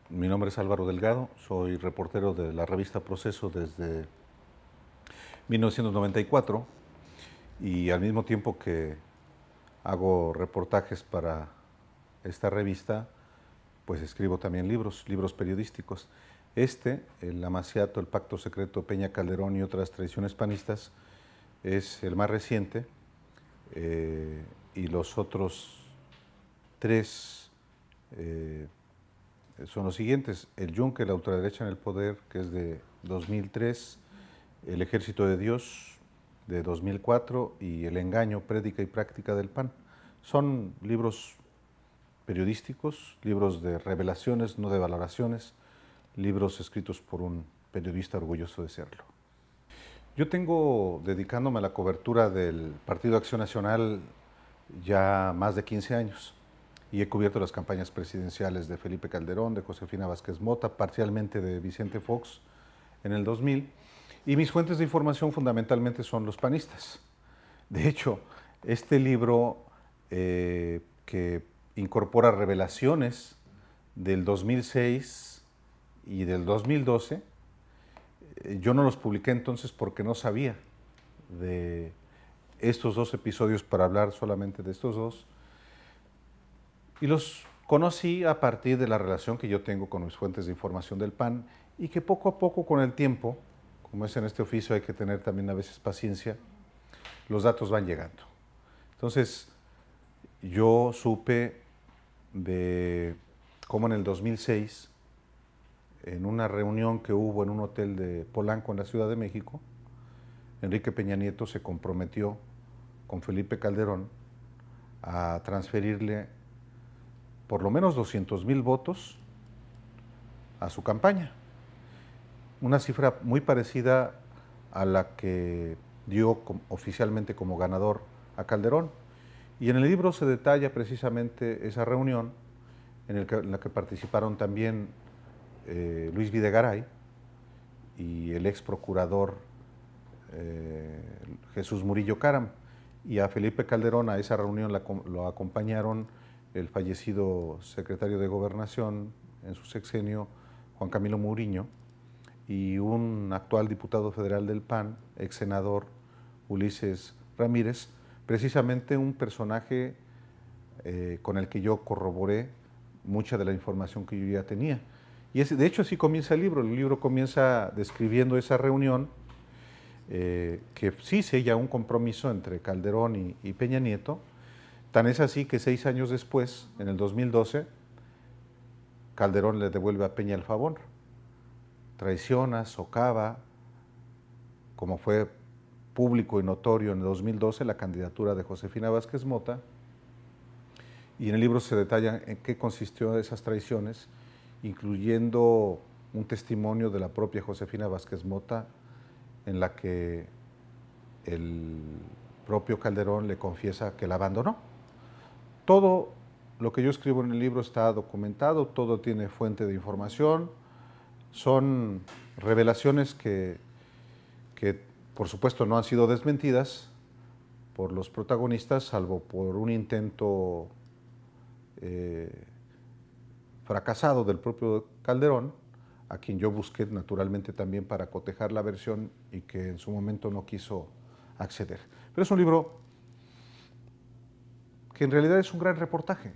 Mi nombre es Álvaro Delgado, soy reportero de la revista Proceso desde 1994 y al mismo tiempo que hago reportajes para esta revista, pues escribo también libros periodísticos. El Amaciato, el Pacto Secreto Peña Calderón y otras traiciones panistas, es el más reciente y los otros tres son los siguientes: el Yunque, la ultraderecha en el poder, que es de 2003, el Ejército de Dios, de 2004, y el Engaño, prédica y práctica del PAN. Son libros periodísticos, libros de revelaciones, no de valoraciones, libros escritos por un periodista orgulloso de serlo. Yo tengo dedicándome a la cobertura del Partido Acción Nacional ya más de 15 años y he cubierto las campañas presidenciales de Felipe Calderón, de Josefina Vázquez Mota, parcialmente de Vicente Fox en el 2000, y mis fuentes de información fundamentalmente son los panistas. De hecho, este libro que incorpora revelaciones del 2006 y del 2012, yo no los publiqué entonces porque no sabía de estos dos episodios para hablar solamente de estos dos, y los conocí a partir de la relación que yo tengo con mis fuentes de información del PAN y que poco a poco con el tiempo, como es en este oficio hay que tener también a veces paciencia, los datos van llegando. Entonces yo supe de cómo en el 2006, en una reunión que hubo en un hotel de Polanco en la Ciudad de México, Enrique Peña Nieto se comprometió con Felipe Calderón a transferirle por lo menos 200,000 votos a su campaña. Una cifra muy parecida a la que dio oficialmente como ganador a Calderón. Y en el libro se detalla precisamente esa reunión en la que participaron también Luis Videgaray y el ex procurador Jesús Murillo Caram. Y a Felipe Calderón a esa reunión lo acompañaron el fallecido secretario de Gobernación en su sexenio, Juan Camilo Muriño, y un actual diputado federal del PAN, ex senador Ulises Ramírez, precisamente un personaje con el que yo corroboré mucha de la información que yo ya tenía. Y de hecho así comienza el libro comienza describiendo esa reunión, que sí sella un compromiso entre Calderón y Peña Nieto. Tan es así que 6 años después, en el 2012, Calderón le devuelve a Peña el favor. Traiciona, socava, como fue público y notorio en el 2012, la candidatura de Josefina Vázquez Mota, y en el libro se detalla en qué consistió esas traiciones, incluyendo un testimonio de la propia Josefina Vázquez Mota, en la que el propio Calderón le confiesa que la abandonó. Todo lo que yo escribo en el libro está documentado, todo tiene fuente de información, son revelaciones que por supuesto no han sido desmentidas por los protagonistas, salvo por un intento fracasado del propio Calderón, a quien yo busqué naturalmente también para cotejar la versión y que en su momento no quiso acceder. Pero es un libro que en realidad es un gran reportaje.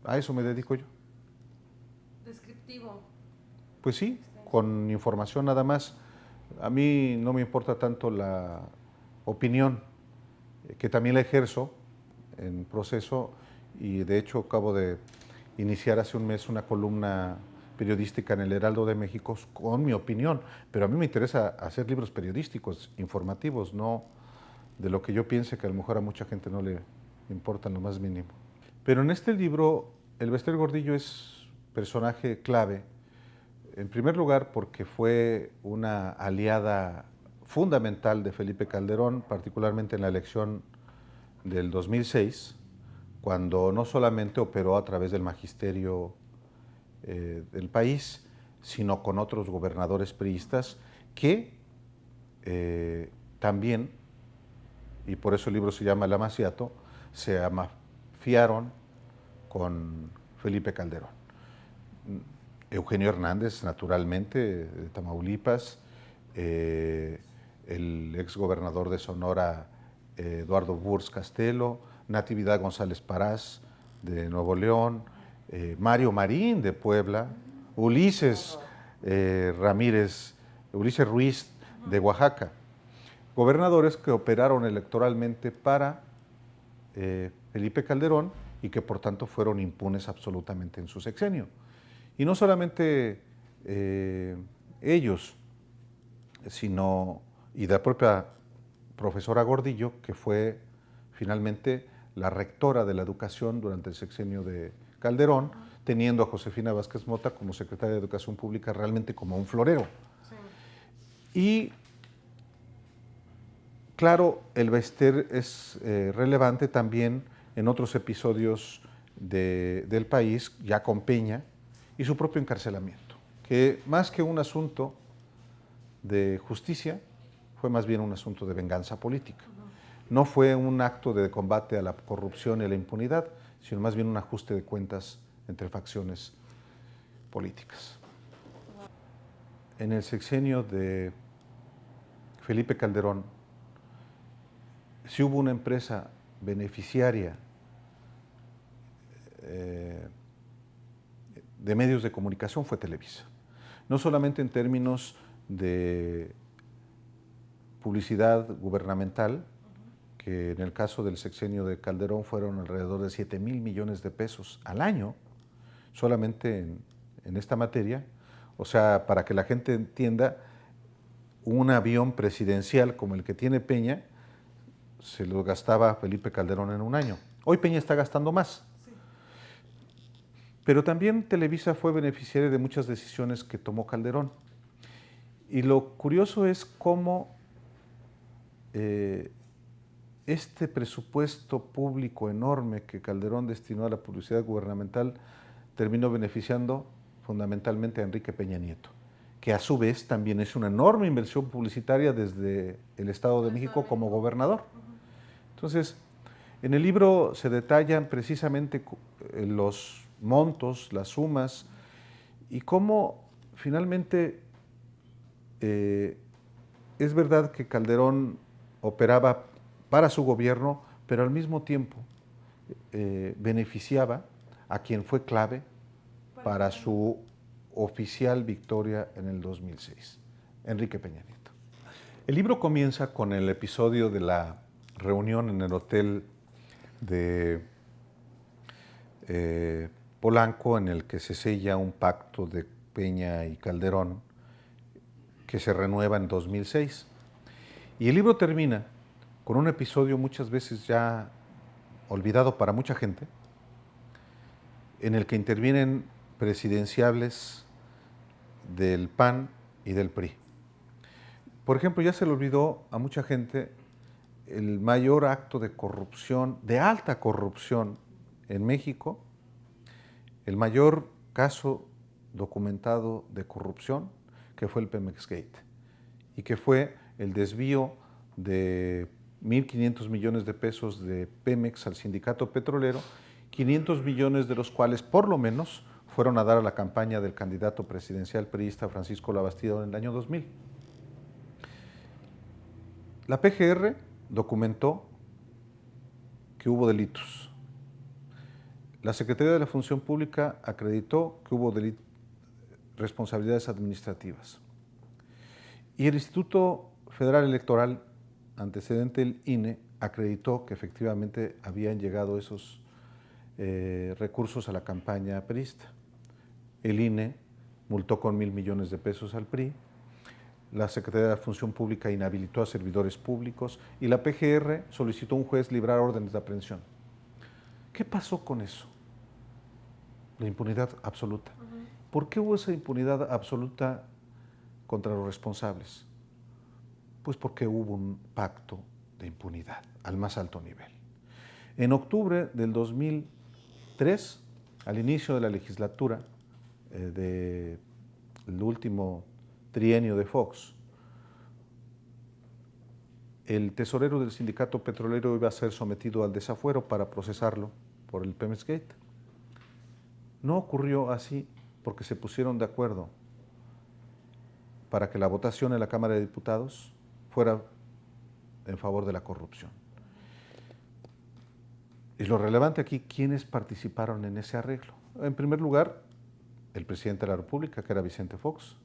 A eso me dedico yo. Descriptivo. Pues sí, con información nada más. A mí no me importa tanto la opinión, que también la ejerzo en Proceso, y de hecho acabo de iniciar hace un mes una columna periodística en el Heraldo de México con mi opinión, pero a mí me interesa hacer libros periodísticos, informativos, no de lo que yo piense que a lo mejor a mucha gente no le importa en lo más mínimo. Pero en este libro, el Bester Gordillo es personaje clave, en primer lugar porque fue una aliada fundamental de Felipe Calderón, particularmente en la elección del 2006, cuando no solamente operó a través del magisterio del país, sino con otros gobernadores priistas que también, y por eso el libro se llama El Amaciato, se amafiaron con Felipe Calderón. Eugenio Hernández, naturalmente, de Tamaulipas, el exgobernador de Sonora, Eduardo Burz Castelo, Natividad González Parás, de Nuevo León, Mario Marín, de Puebla, Ulises Ulises Ruiz, de Oaxaca. Gobernadores que operaron electoralmente para Felipe Calderón y que por tanto fueron impunes absolutamente en su sexenio. Y no solamente ellos, sino y la propia profesora Gordillo, que fue finalmente la rectora de la educación durante el sexenio de Calderón, teniendo a Josefina Vázquez Mota como secretaria de Educación Pública realmente como un florero. Sí. Y claro, el Bester es relevante también en otros episodios del país, ya con Peña, y su propio encarcelamiento, que más que un asunto de justicia, fue más bien un asunto de venganza política. No fue un acto de combate a la corrupción y a la impunidad, sino más bien un ajuste de cuentas entre facciones políticas. En el sexenio de Felipe Calderón, si hubo una empresa beneficiaria de medios de comunicación, fue Televisa. No solamente en términos de publicidad gubernamental, que en el caso del sexenio de Calderón fueron alrededor de 7,000 millones de pesos al año, solamente en esta materia. O sea, para que la gente entienda, un avión presidencial como el que tiene Peña, se lo gastaba Felipe Calderón en un año. Hoy Peña está gastando más. Sí. Pero también Televisa fue beneficiaria de muchas decisiones que tomó Calderón. Y lo curioso es cómo este presupuesto público enorme que Calderón destinó a la publicidad gubernamental terminó beneficiando fundamentalmente a Enrique Peña Nieto, que a su vez también es una enorme inversión publicitaria desde el Estado de México como gobernador. Entonces, en el libro se detallan precisamente los montos, las sumas, y cómo finalmente es verdad que Calderón operaba para su gobierno, pero al mismo tiempo beneficiaba a quien fue clave para su oficial victoria en el 2006, Enrique Peña Nieto. El libro comienza con el episodio de la reunión en el hotel de Polanco, en el que se sella un pacto de Peña y Calderón que se renueva en 2006. Y el libro termina con un episodio muchas veces ya olvidado para mucha gente, en el que intervienen presidenciables del PAN y del PRI. Por ejemplo, ya se le olvidó a mucha gente el mayor acto de corrupción, de alta corrupción en México, el mayor caso documentado de corrupción, que fue el Pemex Gate, y que fue el desvío de 1.500 millones de pesos de Pemex al sindicato petrolero, 500 millones de los cuales, por lo menos, fueron a dar a la campaña del candidato presidencial priista Francisco Labastida en el año 2000. La PGR documentó que hubo delitos. La Secretaría de la Función Pública acreditó que hubo responsabilidades administrativas. Y el Instituto Federal Electoral, antecedente del INE, acreditó que efectivamente habían llegado esos recursos a la campaña priista. El INE multó con 1,000 millones de pesos al PRI, la Secretaría de la Función Pública inhabilitó a servidores públicos y la PGR solicitó a un juez librar órdenes de aprehensión. ¿Qué pasó con eso? La impunidad absoluta. ¿Por qué hubo esa impunidad absoluta contra los responsables? Pues porque hubo un pacto de impunidad al más alto nivel. En octubre del 2003, al inicio de la legislatura del último trienio de Fox, el tesorero del sindicato petrolero iba a ser sometido al desafuero para procesarlo por el Pemex Gate. No ocurrió así porque se pusieron de acuerdo para que la votación en la Cámara de Diputados fuera en favor de la corrupción. Y lo relevante aquí, ¿quiénes participaron en ese arreglo? En primer lugar, el presidente de la República, que era Vicente Fox.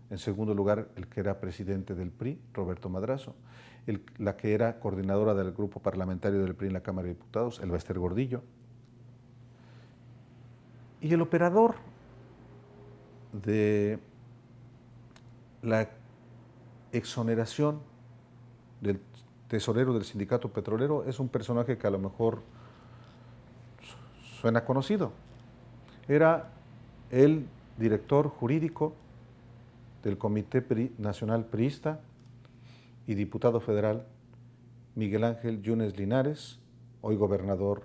En segundo lugar, el que era presidente del PRI, Roberto Madrazo. La que era coordinadora del grupo parlamentario del PRI en la Cámara de Diputados, el Bester Gordillo. Y el operador de la exoneración del tesorero del sindicato petrolero es un personaje que a lo mejor suena conocido. Era el director jurídico del Comité Nacional Priista y diputado federal Miguel Ángel Yunes Linares, hoy gobernador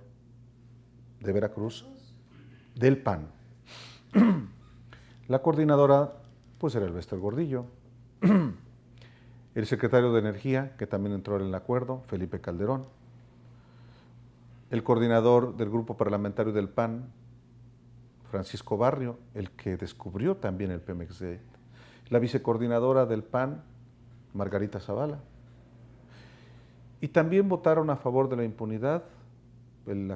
de Veracruz, del PAN. La coordinadora, pues era el Bester Gordillo. El secretario de Energía, que también entró en el acuerdo, Felipe Calderón. El coordinador del grupo parlamentario del PAN, Francisco Barrio, el que descubrió también el Pemex-Gate. La vicecoordinadora del PAN, Margarita Zavala. Y también votaron a favor de la impunidad el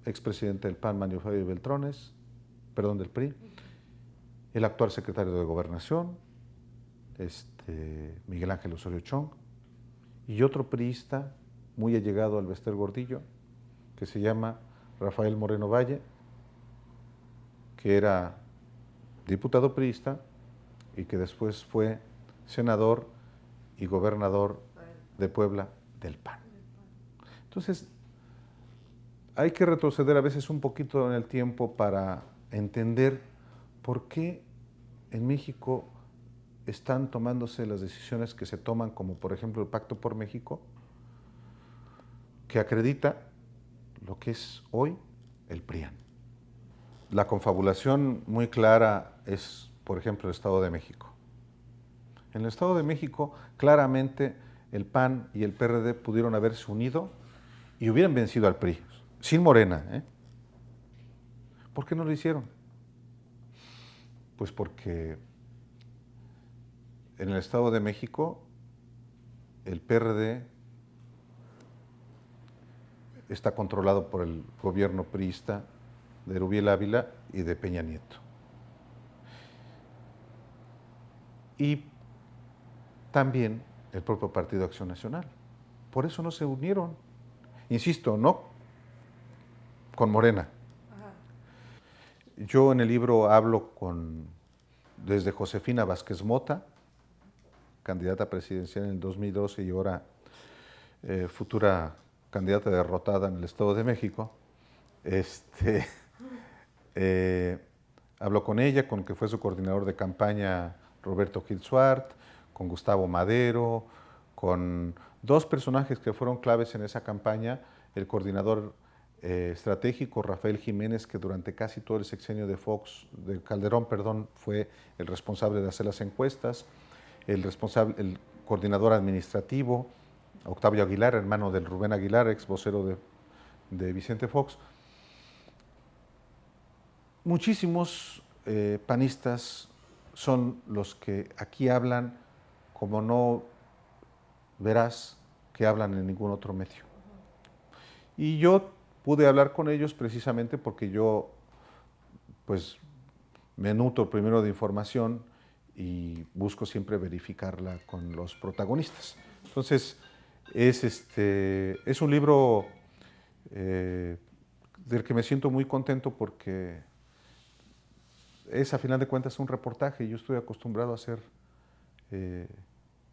expresidente del PAN, Mario Fabio Beltrones, del PRI, el actual secretario de Gobernación, Miguel Ángel Osorio Chong, y otro priista muy allegado al Bester Gordillo, que se llama Rafael Moreno Valle, que era diputado priista y que después fue senador y gobernador de Puebla del PAN. Entonces, hay que retroceder a veces un poquito en el tiempo para entender por qué en México están tomándose las decisiones que se toman, como por ejemplo el Pacto por México, que acredita lo que es hoy el PRIAN. La confabulación muy clara es, por ejemplo, el Estado de México. En el Estado de México, claramente, el PAN y el PRD pudieron haberse unido y hubieran vencido al PRI, sin Morena. ¿Por qué no lo hicieron? Pues porque en el Estado de México el PRD está controlado por el gobierno priista de Rubiel Ávila y de Peña Nieto. Y también el propio Partido Acción Nacional. Por eso no se unieron. Insisto, no con Morena. Yo en el libro hablo desde Josefina Vázquez Mota, candidata presidencial en el 2012 y ahora futura candidata derrotada en el Estado de México. Hablo con ella, con que fue su coordinador de campaña Roberto Gil Suart, con Gustavo Madero, con dos personajes que fueron claves en esa campaña, el coordinador estratégico Rafael Jiménez, que durante casi todo el sexenio de Calderón, fue el responsable de hacer las encuestas, el coordinador administrativo, Octavio Aguilar, hermano del Rubén Aguilar, ex vocero de Vicente Fox. Muchísimos panistas son los que aquí hablan, como no verás que hablan en ningún otro medio. Y yo pude hablar con ellos precisamente porque yo, pues, me nutro primero de información y busco siempre verificarla con los protagonistas. Entonces, es un libro del que me siento muy contento porque es, a final de cuentas, un reportaje. Yo estoy acostumbrado a hacer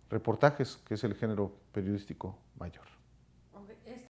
reportajes, que es el género periodístico mayor. Okay.